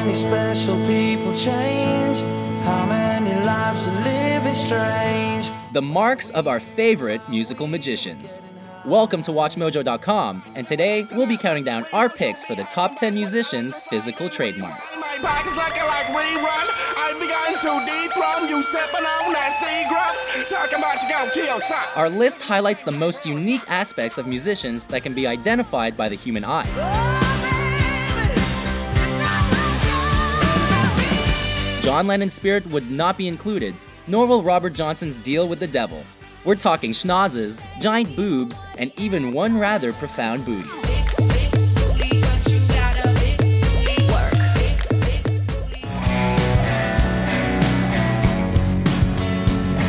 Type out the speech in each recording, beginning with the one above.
many special people change? How many lives are living strange? The marks of our favorite musical magicians. Welcome to WatchMojo.com, and today we'll be counting down our picks for the top 10 musicians' physical trademarks. Our list highlights the most unique aspects of musicians that can be identified by the human eye. John Lennon's spirit would not be included, nor will Robert Johnson's deal with the devil. We're talking schnozzes, giant boobs, and even one rather profound booty.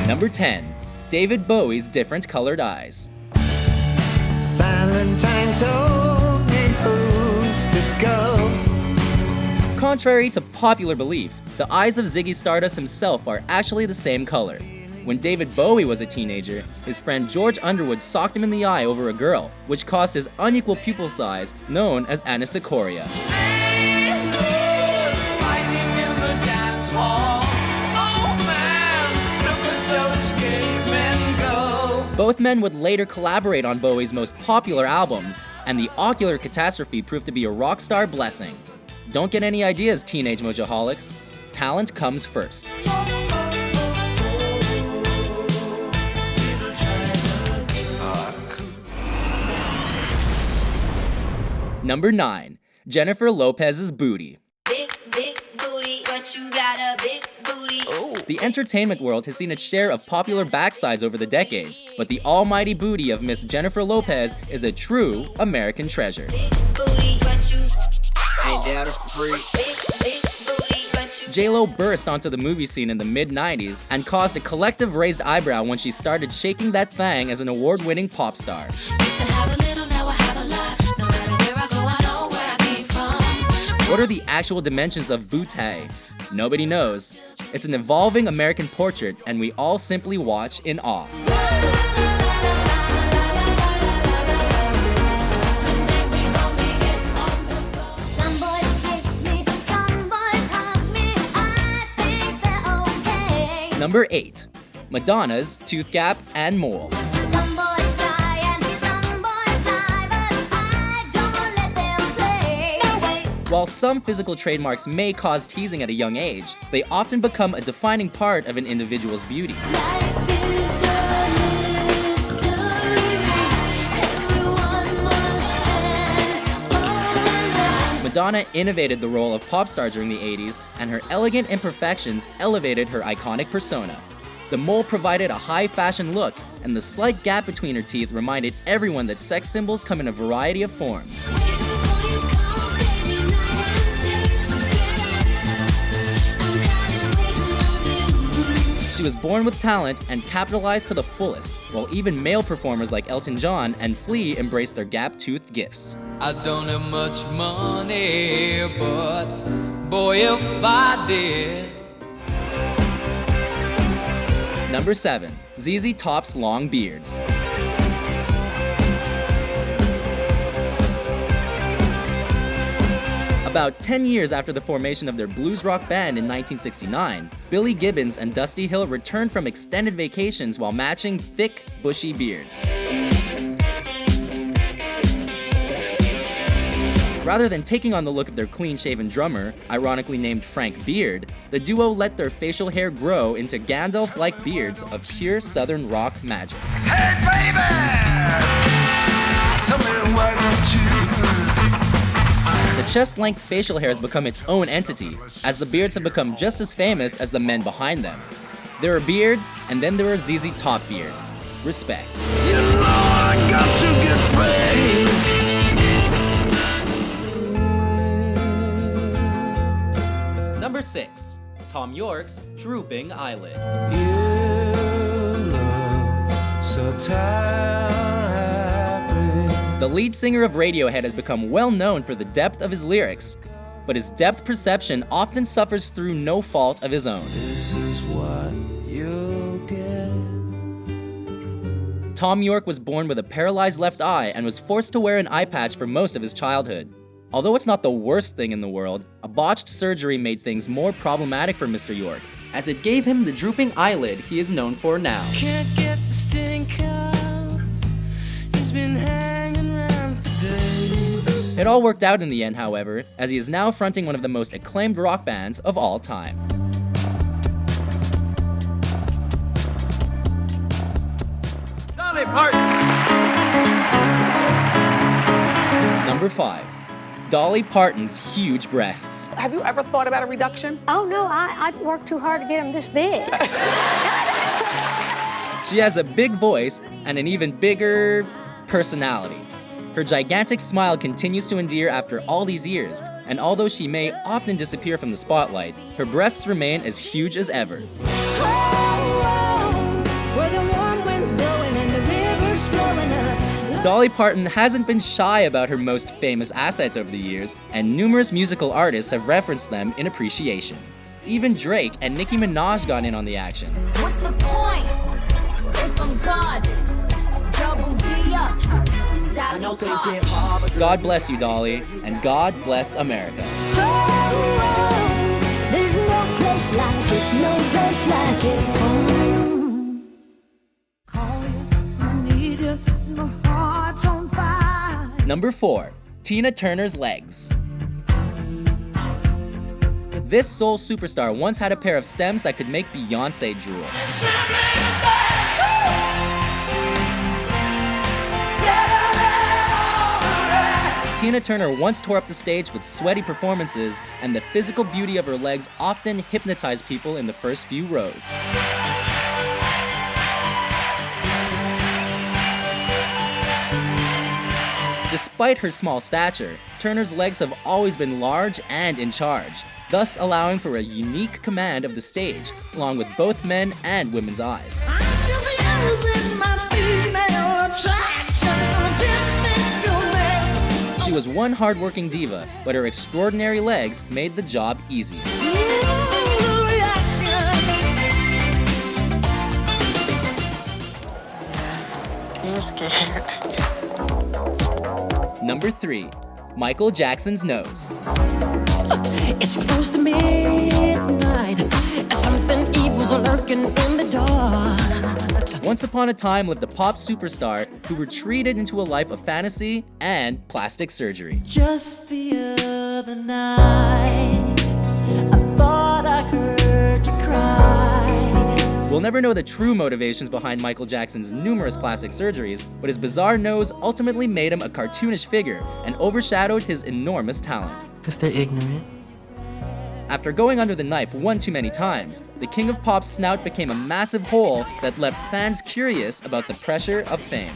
Number 10. David Bowie's different colored eyes. Valentine told me who's to go. Contrary to popular belief, the eyes of Ziggy Stardust himself are actually the same color. When David Bowie was a teenager, his friend George Underwood socked him in the eye over a girl, which caused his unequal pupil size, known as anisocoria. Both men would later collaborate on Bowie's most popular albums, and the ocular catastrophe proved to be a rock star blessing. Don't get any ideas, teenage mojoholics. Talent comes first. Number 9. Jennifer Lopez's booty. Big booty, but you got a big booty. Oh. The entertainment world has seen its share of popular backsides over the decades, but the almighty booty of Miss Jennifer Lopez is a true American treasure. Big booty, but you ain't that a freak? Big booty, but you. J-Lo burst onto the movie scene in the mid-90s and caused a collective raised eyebrow when she started shaking that thang as an award-winning pop star. What are the actual dimensions of bootay? Nobody knows. It's an evolving American portrait, and we all simply watch in awe. Some boys kiss me, some boys hug me, I think they're okay. Number 8. Madonna's tooth gap and mole. Some boys try and some boys lie, but I don't let them play. No way. While some physical trademarks may cause teasing at a young age, they often become a defining part of an individual's beauty. Life is a mystery. Everyone must stand on the Madonna innovated the role of pop star during the 80s, and her elegant imperfections elevated her iconic persona. The mole provided a high fashion look, and the slight gap between her teeth reminded everyone that sex symbols come in a variety of forms. She was born with talent and capitalized to the fullest, while even male performers like Elton John and Flea embraced their gap-toothed gifts. I don't have much money, but boy, if I did. Number 7. ZZ Top's long beards. About 10 years after the formation of their blues rock band in 1969, Billy Gibbons and Dusty Hill returned from extended vacations while matching thick, bushy beards. Rather than taking on the look of their clean-shaven drummer, ironically named Frank Beard, the duo let their facial hair grow into Gandalf-like beards of pure southern rock magic. Hey baby, tell me what you. The chest-length facial hair has become its own entity, as the beards have become just as famous as the men behind them. There are beards, and then there are ZZ Top beards. Respect. You know I got to get paid. Number 6. Thom Yorke's Drooping Eyelid. You look so tired. The lead singer of Radiohead has become well known for the depth of his lyrics, but his depth perception often suffers through no fault of his own. This is what you get. Thom Yorke was born with a paralyzed left eye and was forced to wear an eye patch for most of his childhood. Although it's not the worst thing in the world, a botched surgery made things more problematic for Mr. Yorke, as it gave him the drooping eyelid he is known for now. Can't get the stink out. He's been hanging around for days. It all worked out in the end, however, as he is now fronting one of the most acclaimed rock bands of all time. Dolly Parton. Number 5. Dolly Parton's huge breasts. Have you ever thought about a reduction? Oh no, I worked too hard to get them this big. She has a big voice and an even bigger personality. Her gigantic smile continues to endear after all these years, and although she may often disappear from the spotlight, her breasts remain as huge as ever. Where the warm winds blowing and the rivers flowing up. Dolly Parton hasn't been shy about her most famous assets over the years, and numerous musical artists have referenced them in appreciation. Even Drake and Nicki Minaj got in on the action. What's the point? If I'm God, double D up. I know things get hard, but God bless you, Dolly, and God bless America. There's no place like it, no place like it. Number 4. Tina Turner's legs. This soul superstar once had a pair of stems that could make Beyoncé drool. Tina Turner once tore up the stage with sweaty performances, and the physical beauty of her legs often hypnotized people in the first few rows. Despite her small stature, Turner's legs have always been large and in charge, thus allowing for a unique command of the stage, along with both men and women's eyes. She was one hard-working diva, but her extraordinary legs made the job easy. Number 3. Michael Jackson's nose. It's close to midnight. Something evil's lurking in the dark. Once upon a time lived a pop superstar who retreated into a life of fantasy and plastic surgery. Just the other night, I thought I heard you cry. We'll never know the true motivations behind Michael Jackson's numerous plastic surgeries, but his bizarre nose ultimately made him a cartoonish figure and overshadowed his enormous talent. Because they're ignorant. After going under the knife one too many times, the king of pop's snout became a massive hole that left fans curious about the pressure of fame.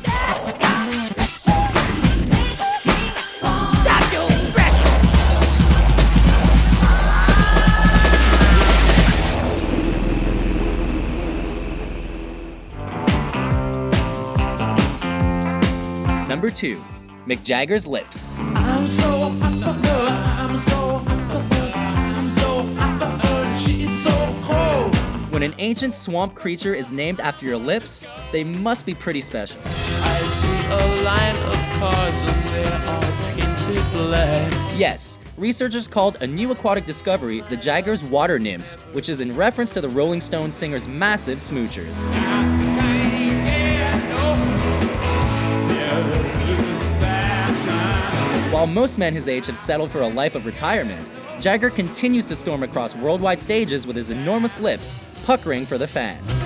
Number 2. Mick Jagger's lips. I'm so hot for her. I'm so hot for her. I'm so hot for her. She's so cold. When an ancient swamp creature is named after your lips, they must be pretty special. I see a line of cars and they are painted black. Yes, researchers called a new aquatic discovery the Jagger's water nymph, which is in reference to the Rolling Stones singer's massive smoochers. While most men his age have settled for a life of retirement, Jagger continues to storm across worldwide stages with his enormous lips, puckering for the fans.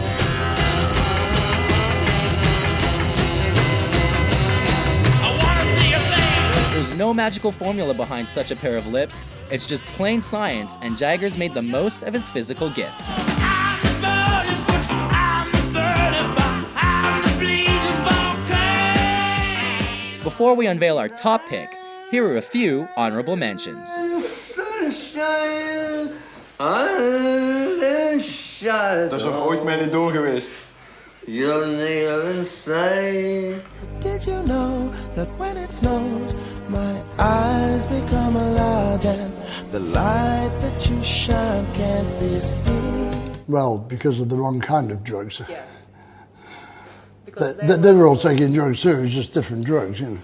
There's no magical formula behind such a pair of lips, it's just plain science, and Jagger's made the most of his physical gift. Before we unveil our top pick, here are a few honorable mentions. sunshine, Dat is nog ooit mee niet door geweest. you're kneeling inside. Did you know that when it snows, my eyes become alive and the light that you shine can't be seen? Well, because of the wrong kind of drugs. Yeah. They were all taking drugs too, it was just different drugs, you know.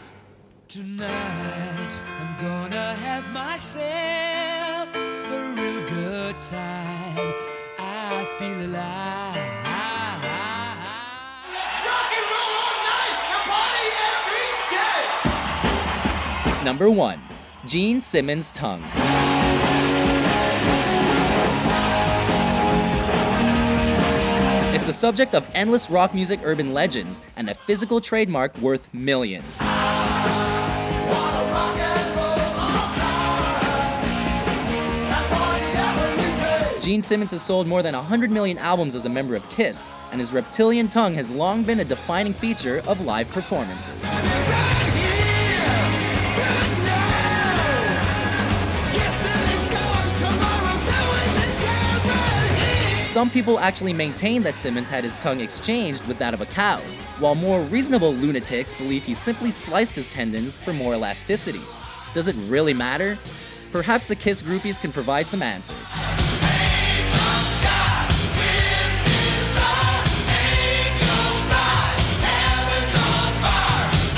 Tonight I'm gonna have myself a real good time. I feel alive. Number 1. Gene Simmons' tongue. It's the subject of endless rock music urban legends and a physical trademark worth millions. Gene Simmons has sold more than 100 million albums as a member of Kiss, and his reptilian tongue has long been a defining feature of live performances. Some people actually maintain that Simmons had his tongue exchanged with that of a cow's, while more reasonable lunatics believe he simply sliced his tendons for more elasticity. Does it really matter? Perhaps the Kiss groupies can provide some answers.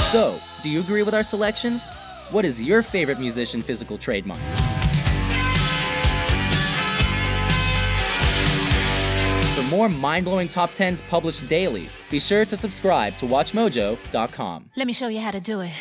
So, do you agree with our selections? What is your favorite musician physical trademark? For more mind-blowing top 10s published daily, be sure to subscribe to WatchMojo.com. Let me show you how to do it.